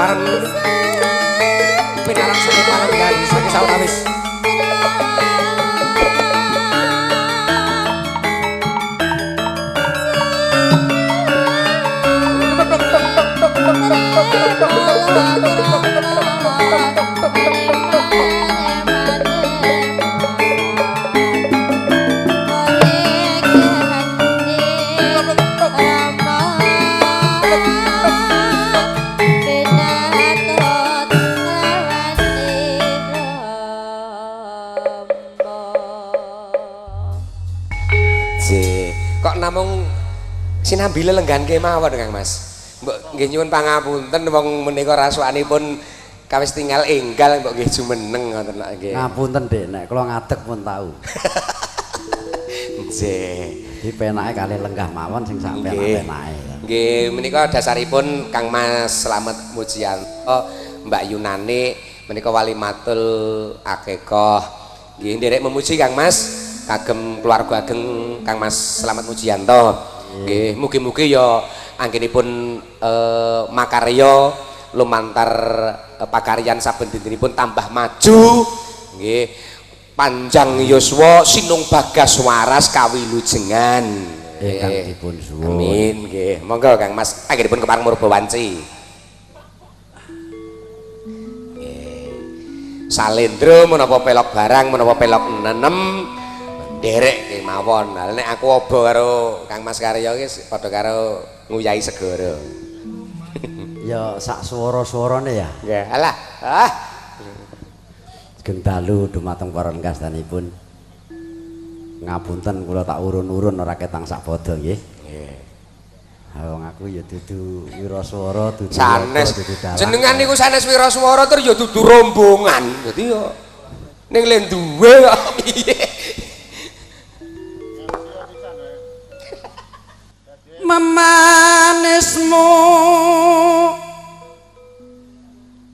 bareng pinarang seni palenggan saking sawetawis. Kok namung sinambile lenggan kemawon Kang Mas. Mbok nggih nyuwun pangapunten wong menika rasukanipun kawis tinggal enggal mbok nggih jumeneng ngoten nggih. Ngapunten Dik, nek kula ngadeg pun tau. Nggih. Di penake kali lenggah mawon sing sak penake. Nggih, menika dasaripun Kang Mas Slamet Mujianto, Mbak Yunani menika walimatul akekah. Nggih nderek memuji Kang Mas kagem keluarga ageng Kang Mas Slamet Mujianto. Nggih, mugi-mugi ya anggenipun makarya lumantar pakaryan saben dintenipun tambah maju. Nggih. Panjang yuswa sinung bagas waras kawilujengan. Ingkang dipun suwun. Amin nggih. Monggo Kang Mas anggenipun kepareng murba wanci. Nggih. Salendra menapa pelok barang menapa pelok nenem derek kemawon. Lah nek aku obo karo Kang Mas Karya iki padha karo nguyahi segara. Ya sak swara-swarane ya. Nggih. Alah. Geng dalu dumateng para enggastanipun. Ngapunten kula tak urun-urun ora ketang sak padha nggih. Nggih. Wong aku ya dudu wiraswara, dudu sanes. dalang. Jenengan niku sanes wiraswara tur ya dudu rombongan. Dadi ya ning le duwe kok piye. Memanismu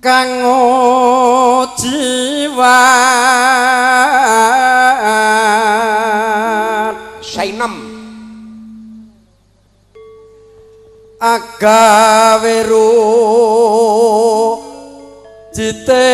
kang jiwa sainem agawe ru ditinggale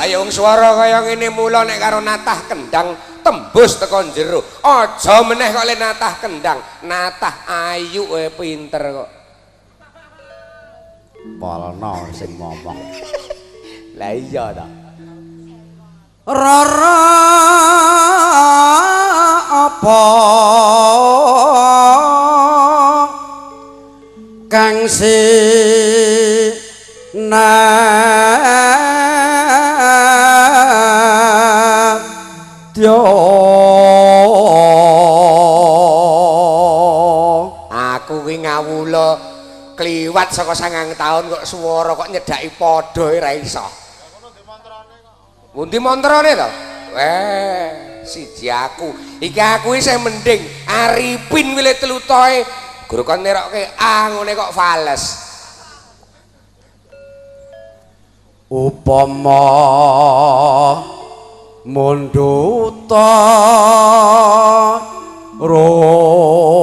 ayo wong swara kaya ngene mula nek karo natah kendang tembus teko jero. Aja meneh kok le natah kendang, natah ayu pinter kok. Polno sing ngomong. Lah iya ta. Rara apa kang aku ki ngawula kliwat saka 9 taun kok swara kok nyedaki padha ora iso. Pundi mantrane to? Siji aku. Iki aku sing mending Arifin wile telutoe guru kon nerokke ngene kok fales. Upama munduta rokmi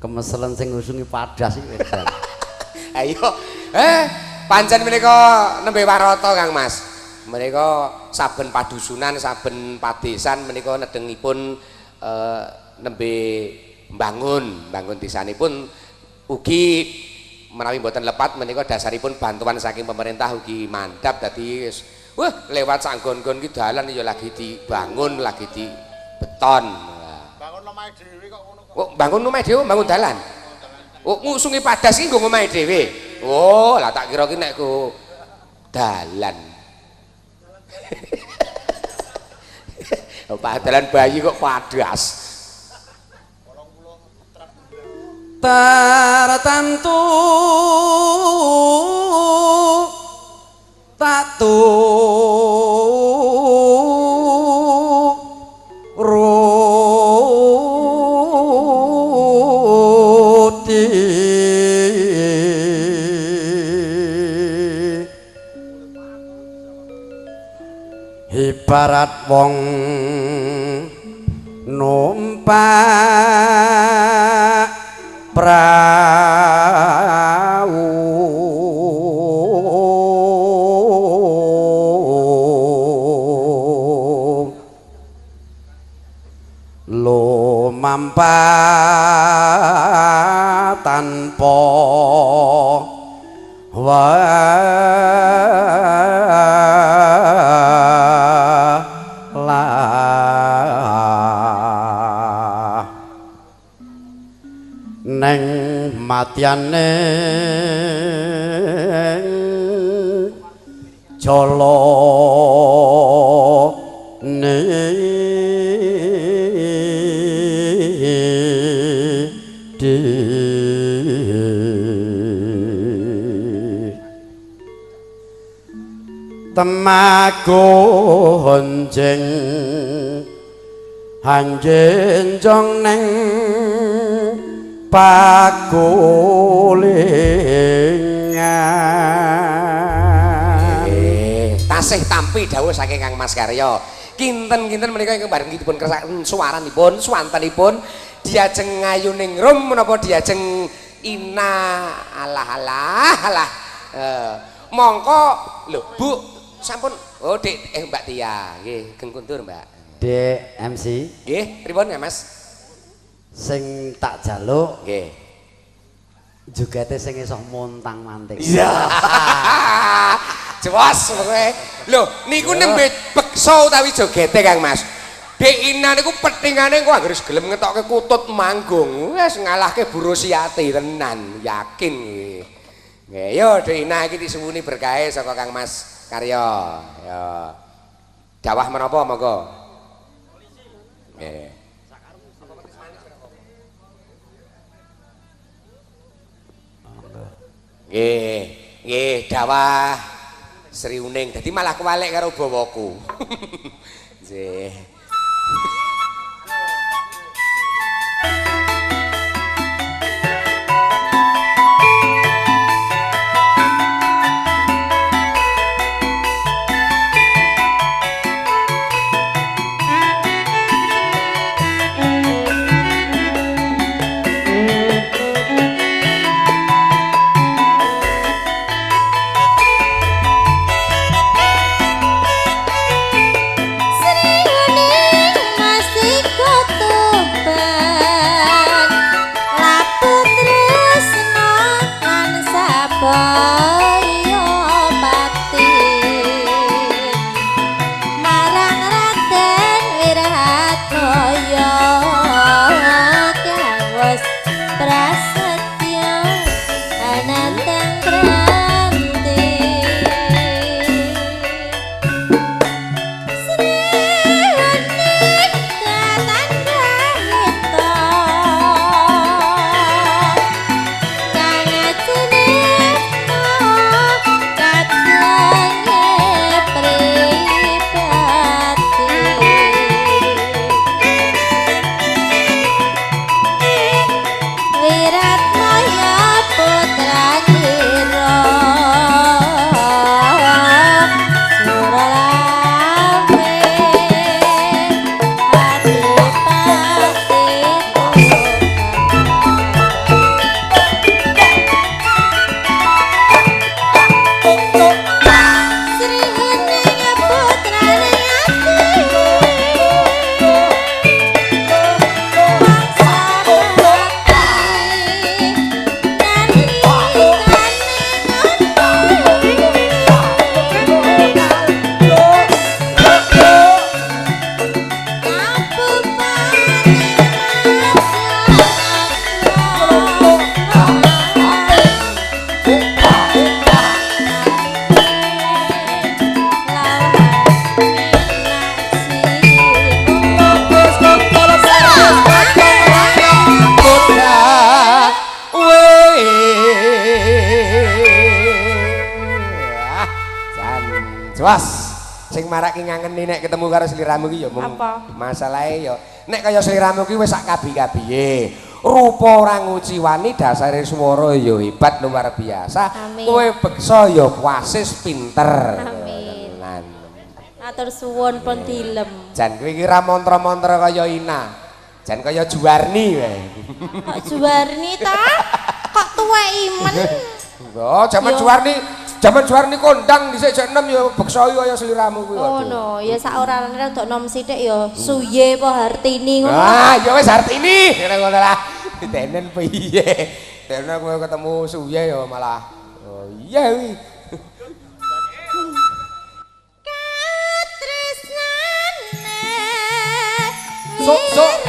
kemeselen sing ngusungi padas iki wedan. Ayo pancen menika nembe warata Kang Mas. Menika saben padusunan saben padesan menika nedengipun nembe bangun desanipun ugi menawi mboten lepat menika dasaripun bantuan saking pemerintah ugi mantap dadi lewat sanggon-gon ki dalan ya lagi dibangun lagi dibeton. Bangun omahe dhewe kok ngono kok. Oh, bangun omahe dhewe bangun dalan. Oh, ngusungi padas iki nggo omahe dhewe. Oh, lah tak kira ki nek ku dalan. Dalan bayi kok padas. Tartantu tatu ruti ibarat wong numpak prau lumampat tanpa neng matyane jala ne temago honjeng hanjenjong neng pakulingan tasih tampi dawuh saking Kang Mas Karya kinten-kinten menika ingkang bareng dipun kersaken suwaranipun suwantenipun diajeng ngayuning rum menapa diajeng ina alah mongko lho Bu sampun oh Dik Mbak Tia nggih geng kundur Mbak Dek MC nggih pripun ya Mas sing tak jaluk nggih jogete sing iso montang-manting iya jelas pokoke lho niku nembe beksa utawi jogete Kang Mas Dek Ina niku petingane kok anggere gelem ngetokke kutut manggung wis ngalahke Bu Rosiati tenan yakin nggih nggih yo Dek Ina iki disuwuni berkahe saka Kang Mas Karya ya dawah menapa monggo nggih nggih dawah Sri Uning dadi malah kewalik karo bawaku nggih sing marake ngangeni nek ketemu karo sliramu ki ya mung masalahe ya nek kaya sliramu ki wis sak kabi-kabiye rupa ora nguciwani dasare swara ya hebat luar biasa kowe beksa ya wasis pinter amin matur suwun pun dilem. Jan kowe iki ra mantra-mantra kaya Ina. Jan kaya Juwarni wae. Kok Juwarni ta? Kok tuwek imen? Oh, jaman Juwarni kondang dhisik jek 6 ya beksa kaya sliramu kuwi. Oh no, ya sak ora rada nom sithik ya suye apa Hartini ngono. Ah, ya wis Hartini. Ngono lah. Ditenen piye? Dene kowe ketemu suye ya malah. Oh iya kuwi. Sok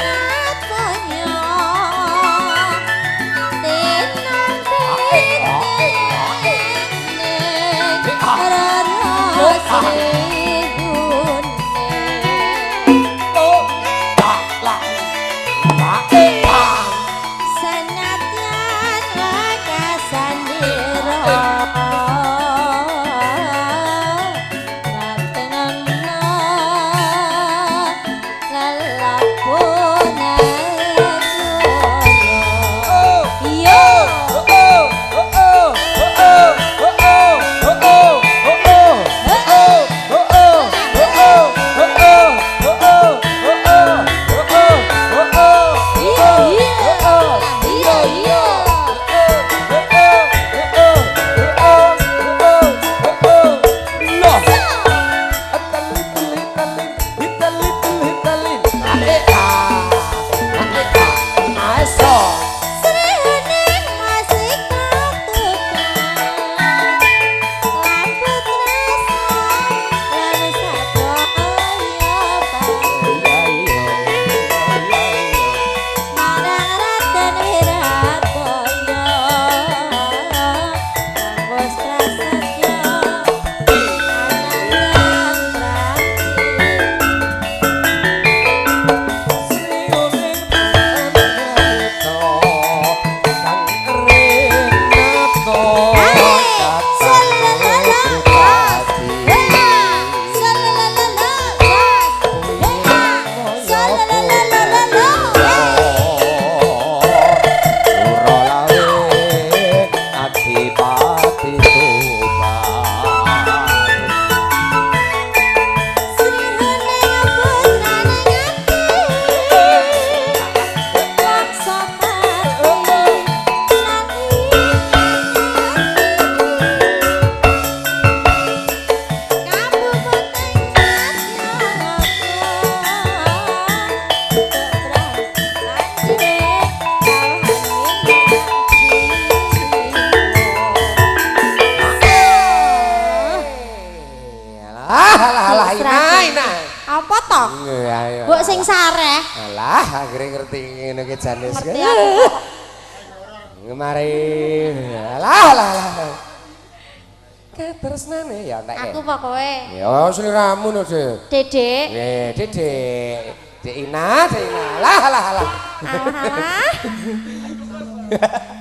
Apa to? Mbok sing sareh. Alah, akhire ngerti ngene iki janes. Ngerti aku. Ngemari. Alah. Ketresnane ya nek. Aku pokoke. Ya sliramu no, Dik. Dedek. Nggih, Dik. Dik Ina. Alah. Aha.